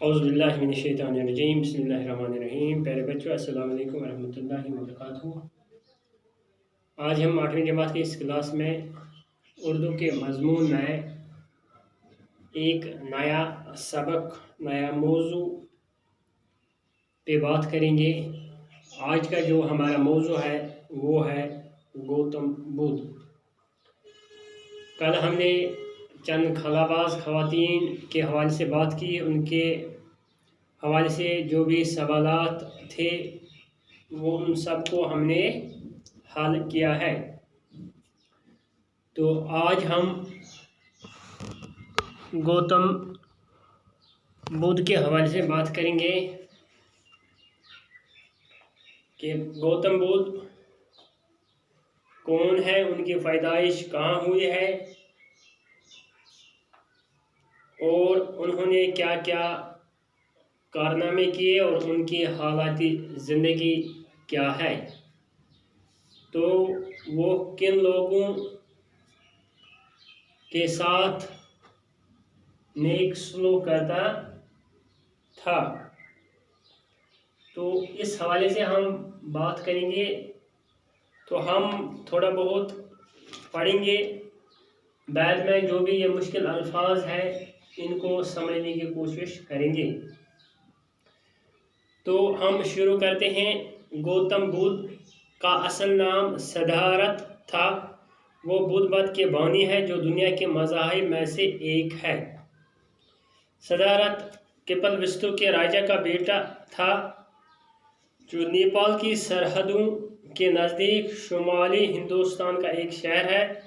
औज़ु बिल्लाहि मिनश शैतानिर रजीम बिस्मिल्लाहिर रहमानिर रहीम। प्यारे बच्चों, अस्सलाम वालेकुम वरहमतुल्लाहि वबरकातुहू। आज हम 8वीं जमात की इस क्लास में उर्दू के मज़मून में एक नया सबक, नया मौजू पे बात करेंगे। आज का जो हमारा मौजू है वो है गौतम बुद्ध। कल हमने चंद खलाबाज ख़वातीन के हवाले से बात की, उनके हवाले से जो भी सवालात थे वो उन सब को हमने हल किया है। तो आज हम गौतम बुद्ध के हवाले से बात करेंगे कि गौतम बुद्ध कौन है, उनकी पैदाइश कहाँ हुई है और उन्होंने क्या क्या कारनामे किए और उनकी हालाती ज़िंदगी क्या है। तो वो किन लोगों के साथ नेक सलूक करता था, तो इस हवाले से हम बात करेंगे। तो हम थोड़ा बहुत पढ़ेंगे, बाद में जो भी ये मुश्किल अल्फाज है इनको समझने की कोशिश करेंगे। तो हम शुरू करते हैं। गौतम बुद्ध का असल नाम सिद्धार्थ था। वो बुद्ध मत के बानी है जो दुनिया के मज़ाहिब में से एक है। सिद्धार्थ कपिलवस्तु के राजा का बेटा था जो नेपाल की सरहदों के नज़दीक शुमाली हिंदुस्तान का एक शहर है।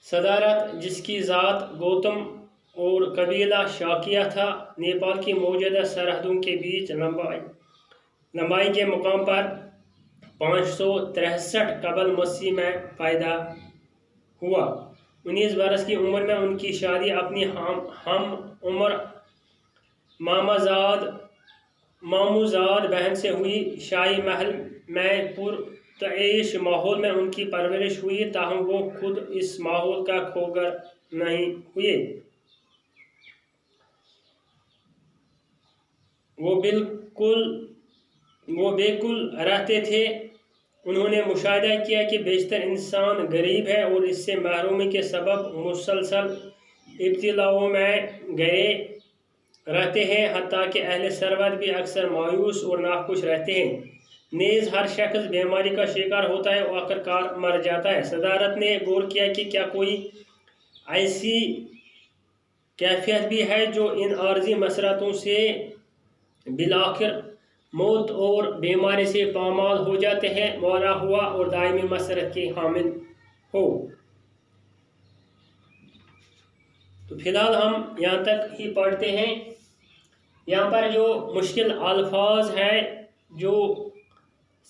सिद्धार्थ, जिसकी ज़ात गौतम और कबीला शाकिया था, नेपाल की मौजूदा सरहदों के बीच लंबाई के मुकाम पर 563 कबल मसीह में पैदा हुआ। 19 बरस की उम्र में उनकी शादी अपनी हम उम्र मामूजाद बहन से हुई। शाही महल में पुरतऐश माहौल में उनकी परवरिश हुई, ताहम वो खुद इस माहौल का खोगर नहीं हुए। वो बिल्कुल रहते थे। उन्होंने मुशाहिदा किया कि बेशतर इंसान गरीब है और इससे महरूमी के सबब मुसलसल इब्तिलाओं में घिरे रहते हैं, हत्ता कि अहले सरवत भी अक्सर मायूस और नाखुश रहते हैं। नेज़ हर शख्स बीमारी का शिकार होता है और आखिरकार मर जाता है। सिद्धार्थ ने गौर किया कि क्या कोई ऐसी कैफियत भी है जो इन आर्जी मसरतों से बिलाखिर मौत और बीमारी से पामाल हो जाते हैं, मौला हुआ और दायमी मसरत के हामिल हो। तो फिलहाल हम यहाँ तक ही पढ़ते हैं। यहाँ पर जो मुश्किल अल्फाज हैं, जो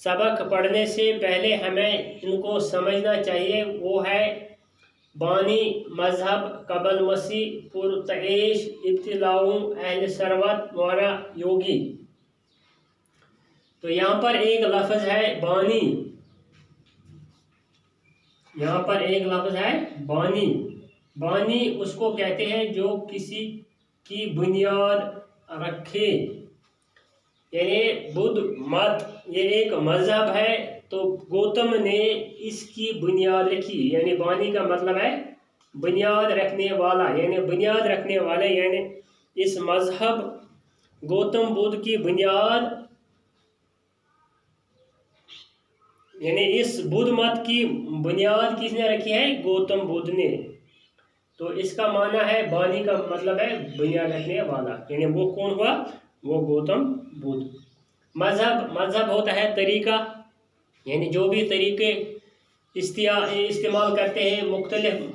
सबक पढ़ने से पहले हमें इनको समझना चाहिए, वो है बानी मजहब, कबल मसीह, पुरतऐश, इब्तिलाओं, अहल सरवत, मौरा, योगी। तो यहाँ पर एक लफ्ज़ है बानी, यहाँ पर एक लफ्ज़ है बानी। बानी उसको कहते हैं जो किसी की बुनियाद रखे, यानी बुद्ध मत ये एक मज़हब है, तो गौतम ने इसकी बुनियाद रखी। यानी बानी का मतलब है बुनियाद रखने वाला, यानी बुनियाद रखने वाले, यानी इस मज़हब गौतम बुद्ध की बुनियाद, यानी इस बुद्ध मत की बुनियाद किसने रखी है? गौतम बुद्ध ने। तो इसका माना है, बानी का मतलब है बुनियाद रखने वाला, यानी वो कौन हुआ? वो गौतम बुद्ध। मजहब होता है तरीका, यानी जो भी तरीके इस्तेमाल करते हैं, मुख्तलिफ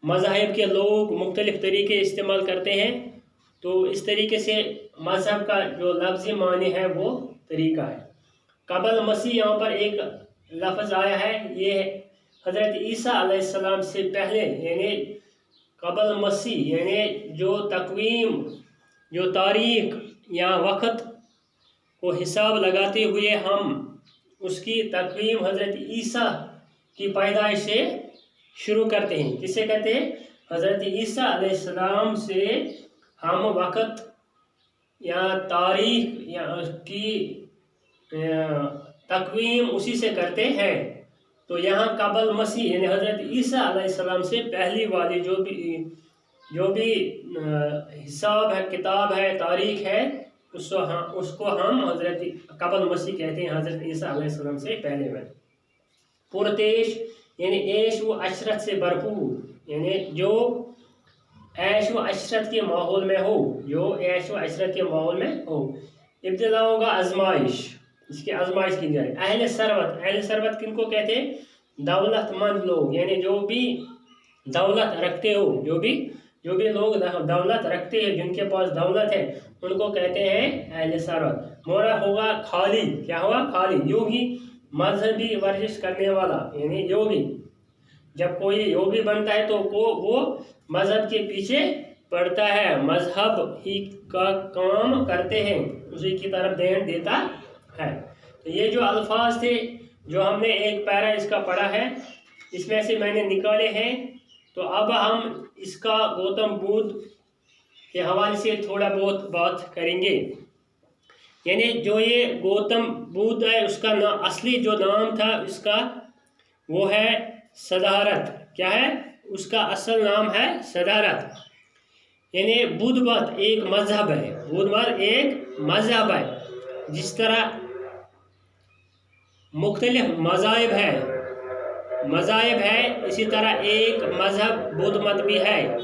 मज़ाहिब के लोग मुख्तलिफ तरीके इस्तेमाल करते हैं। तो इस तरीके से मजहब का जो लफ्ज़ी मानी है वो तरीका है। कबल मसीह यहाँ पर एक लफ्ज़ आया है, ये हज़रत ईसा अलैहिस्सलाम से पहले, यानी कबल मसीह, यानी जो तकवीम, जो तारीख या वक़्त को हिसाब लगाते हुए हम उसकी तकवीम हज़रत ईसा की पैदाइश से शुरू करते हैं। किससे कहते हैं? हज़रत ईसा अलैहिस्सलाम से हम वक़्त या तारीख या की तकवीम उसी से करते हैं। तो यहाँ कबल मसीह यानी हज़रत ईसा अलैहिस्सलाम से पहली वाली जो भी हिसाब है, किताब है, तारीख है, उसको हम हज़रत कबल मसीह कहते हैं, हज़रत ईसा अलैहिस्सलाम से पहले में। पुरतेश यानी ऐश व अशरत से भरपूर, यानी जो ऐश व अशरत के माहौल में हो, जो ऐश व अशरत के माहौल में हो। इब्तिलाओं का आजमाइश, इसकी आजमाइश की जाए। अहले सरवत किनको कहते हैं? दौलतमंद लोग, यानी जो भी दौलत रखते हो, जो भी लोग दौलत रखते हैं, जिनके पास दौलत है, उनको कहते हैं अहले सरवत। मोरा होगा खाली, क्या हुआ? खाली। योगी मजहबी वर्जिश करने वाला, यानी योगी। जब कोई योगी बनता है तो वो मजहब के पीछे पड़ता है, मजहब ही का काम करते हैं, उसी की तरफ ध्यान देता है। तो ये जो अल्फाज थे जो हमने एक पैरा इसका पढ़ा है, इसमें से मैंने निकाले हैं। तो अब हम इसका गौतम बुद्ध के हवाले से थोड़ा बहुत बात करेंगे। यानी जो ये गौतम बुद्ध है, उसका असली जो नाम था इसका, वो है सदारत। क्या है? उसका असल नाम है सदारत। यानी बुद्ध मत एक मजहब है, बुद्ध मत एक मजहब है। जिस तरह मुख्तलिफ मज़ाहिब है, इसी तरह एक मजहब बुद्ध मत भी है।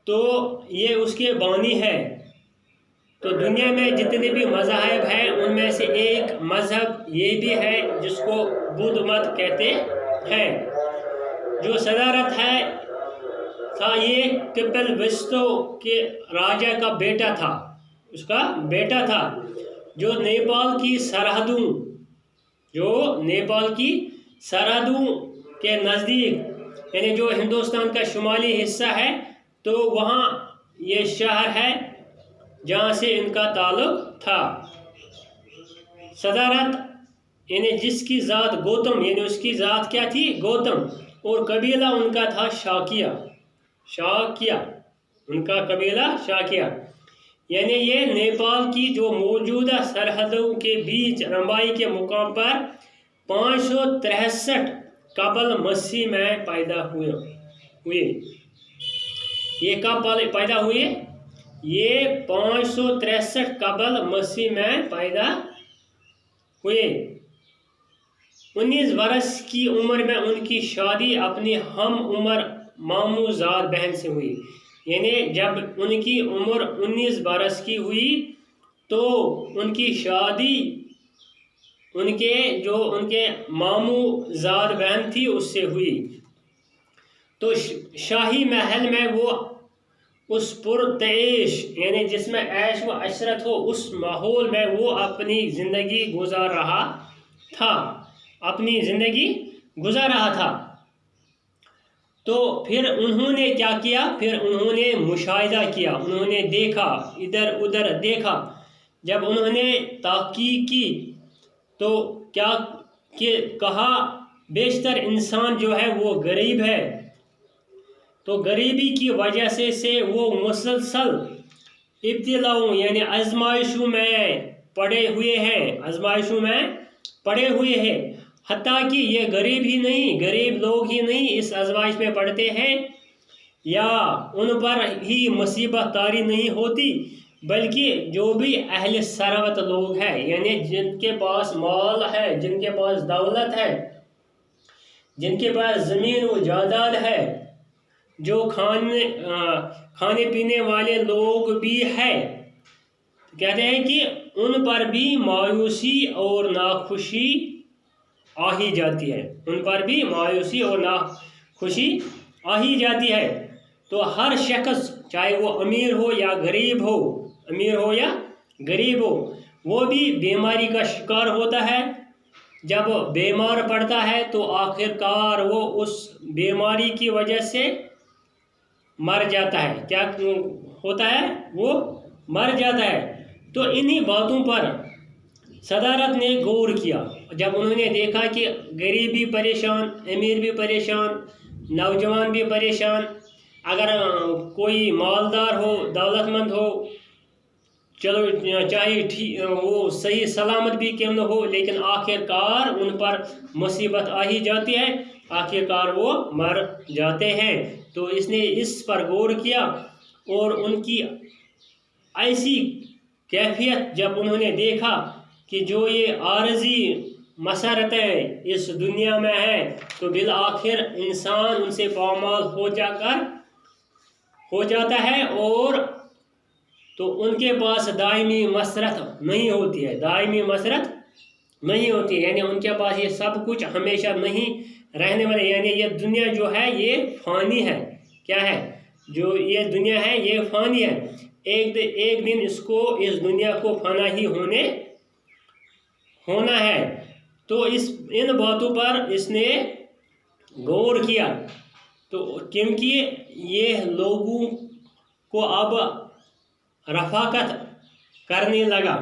तो ये उसके बानी है। तो दुनिया में जितने भी मज़ाहिब हैं, उनमें से एक मजहब ये भी है जिसको बुद्ध मत कहते हैं। जो सदारत है था, ये टिपल विस्तो के राजा का बेटा था, उसका बेटा था, जो नेपाल की सरहदों के नज़दीक, यानी जो हिंदुस्तान का शुमाली हिस्सा है, तो वहाँ ये शहर है जहाँ से इनका ताल्लुक था। सदारत यानी जिसकी ज़ात गौतम, यानी उसकी ज़ात क्या थी? गौतम। और कबीला उनका था शाकिया, उनका कबीला शाकिया। यानी ये नेपाल की जो मौजूदा सरहदों के बीच रंबाई के मुकाम पर 563 कबल मसीह में पैदा हुए। ये कब पैदा हुए? ये 563 कबल मसीह में पैदा हुए। 19 वर्ष की उम्र में उनकी शादी अपनी हम उम्र मामूजाद बहन से हुई। यानी जब उनकी उम्र 19 बरस की हुई तो उनकी शादी उनके मामू ज़ाद बहन थी उससे हुई। तो शाही महल में वो उस पुरतैश, यानी जिसमें ऐश व अशरत हो, उस माहौल में वो अपनी ज़िंदगी गुजार रहा था। तो फिर उन्होंने क्या किया? फिर उन्होंने मुशाहिदा किया, उन्होंने देखा, इधर उधर देखा। जब उन्होंने तहकीक की तो क्या कहा, बेशतर इंसान जो है वो गरीब है। तो गरीबी की वजह से वो मुसलसल इब्तिलाओं यानी आजमाइशों में पड़े हुए हैं। हत्ता कि ये गरीब लोग ही नहीं इस आजमाइश में पड़ते हैं, या उन पर ही मुसीबत तारी नहीं होती, बल्कि जो भी अहले सरवत लोग हैं, यानी जिनके पास माल है, जिनके पास दौलत है, जिनके पास ज़मीन व जायदाद है, जो खाने पीने वाले लोग भी है, कहते हैं कि उन पर भी मायूसी और नाखुशी आ ही जाती है। तो हर शख्स, चाहे वो अमीर हो या गरीब हो, वो भी बीमारी का शिकार होता है। जब बीमार पड़ता है तो आखिरकार वो उस बीमारी की वजह से मर जाता है। क्या होता है? वो मर जाता है। तो इन्हीं बातों पर सदारत ने गौर किया। जब उन्होंने देखा कि गरीब भी परेशान, अमीर भी परेशान, नौजवान भी परेशान, अगर कोई मालदार हो, दौलतमंद हो, चलो चाहे ठीक वो सही सलामत भी क्यों न हो, लेकिन आखिरकार उन पर मुसीबत आ ही जाती है, आखिरकार वो मर जाते हैं। तो इसने इस पर गौर किया और उनकी ऐसी कैफियत जब उन्होंने देखा कि जो ये आरजी मसरतें इस दुनिया में है, तो बिल आखिर इंसान उनसे पामाल हो जाता है, और तो उनके पास दायमी मसरत नहीं होती है, दायमी मसरत नहीं होती है, यानी उनके पास ये सब कुछ हमेशा नहीं रहने वाले, यानी ये दुनिया जो है ये फानी है। क्या है? जो ये दुनिया है ये फानी है, एक दिन इसको, इस दुनिया को फना ही होना है। तो इन बातों पर इसने गौर किया, तो क्योंकि ये लोगों को अब रफाकत करने लगा,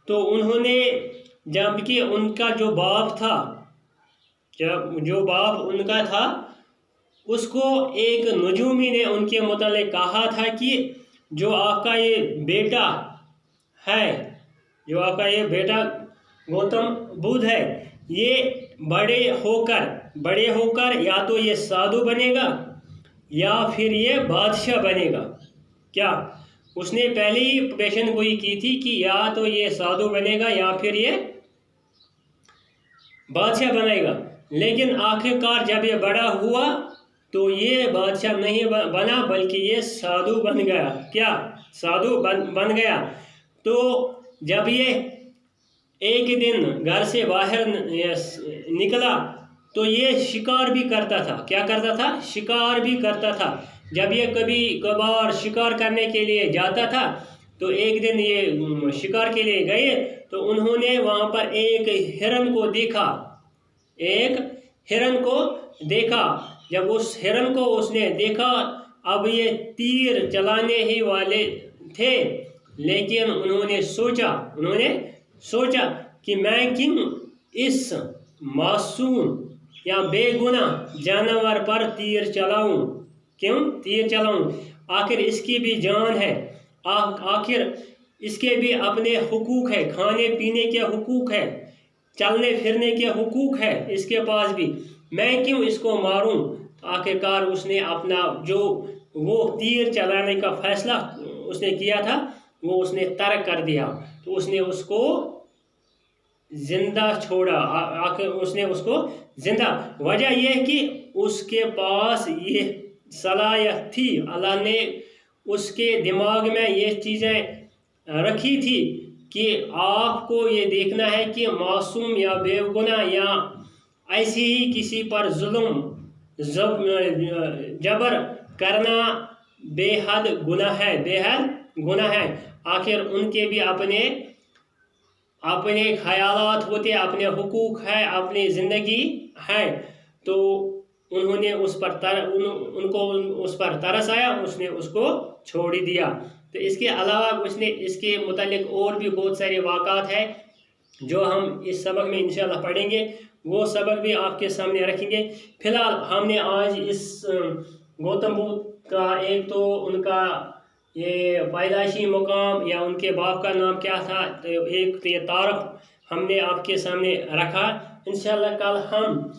तो उन्होंने, जबकि उनका जो बाप था, जो बाप उनका था, उसको एक नजूमी ने उनके मुतालिक कहा था कि जो आपका ये बेटा है, जो आपका ये बेटा गौतम बुद्ध है, ये बड़े होकर या तो ये साधु बनेगा या फिर ये बादशाह बनेगा। क्या उसने पहले ही पेशन गोई की थी कि या तो ये साधु बनेगा या फिर ये बादशाह बनेगा, लेकिन आखिरकार जब ये बड़ा हुआ तो ये बादशाह नहीं बना, बल्कि ये साधु बन गया। क्या? साधु बन गया। तो जब ये एक दिन घर से बाहर निकला तो ये शिकार भी करता था। क्या करता था? शिकार भी करता था। जब ये कभी कभार शिकार करने के लिए जाता था, तो एक दिन ये शिकार के लिए गए तो उन्होंने वहाँ पर एक हिरन को देखा। जब उस हिरन को उसने देखा, अब ये तीर चलाने ही वाले थे, लेकिन उन्होंने सोचा कि मैं क्यों इस मासूम या बेगुनाह जानवर पर तीर चलाऊं? आखिर इसकी भी जान है, आखिर इसके भी अपने हुकूक है, खाने पीने के हुकूक है, चलने फिरने के हुकूक है इसके पास भी, मैं क्यों इसको मारूं? आखिरकार उसने अपना जो वो तीर चलाने का फैसला उसने किया था, वो उसने तर्क कर दिया। तो उसने उसको जिंदा छोड़ा। आखिर उसने उसको जिंदा, वजह यह कि उसके पास ये सलाहियत थी, अल्लाह ने उसके दिमाग में ये चीज़ें रखी थी कि आपको ये देखना है कि मासूम या बेगुनाह या ऐसे ही किसी पर जुल्म जबर करना बेहद गुनाह है। आखिर उनके भी अपने ख्यालात होते, अपने हुकूक है, अपनी ज़िंदगी है। तो उन्होंने उस पर तरस आया, उसने उसको छोड़ ही दिया। तो इसके अलावा उसने इसके मुतालिक और भी बहुत सारे वाक़ात हैं जो हम इस सबक में इंशाअल्लाह पढ़ेंगे, वो सबक भी आपके सामने रखेंगे। फिलहाल हमने आज इस गौतम बुद्ध का, एक तो उनका ये पैदाइशी मुकाम या उनके बाप का नाम क्या था, तो एक तो ये तारफ हमने आपके सामने रखा। इंशाअल्लाह कल हम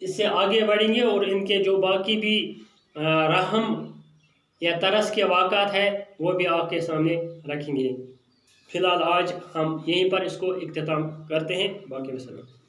इससे आगे बढ़ेंगे और इनके जो बाकी भी रहम या तरस के वाक़ात है वो भी आपके सामने रखेंगे। फ़िलहाल आज हम यहीं पर इसको इख्तिताम करते हैं। बाकी वसल्लम।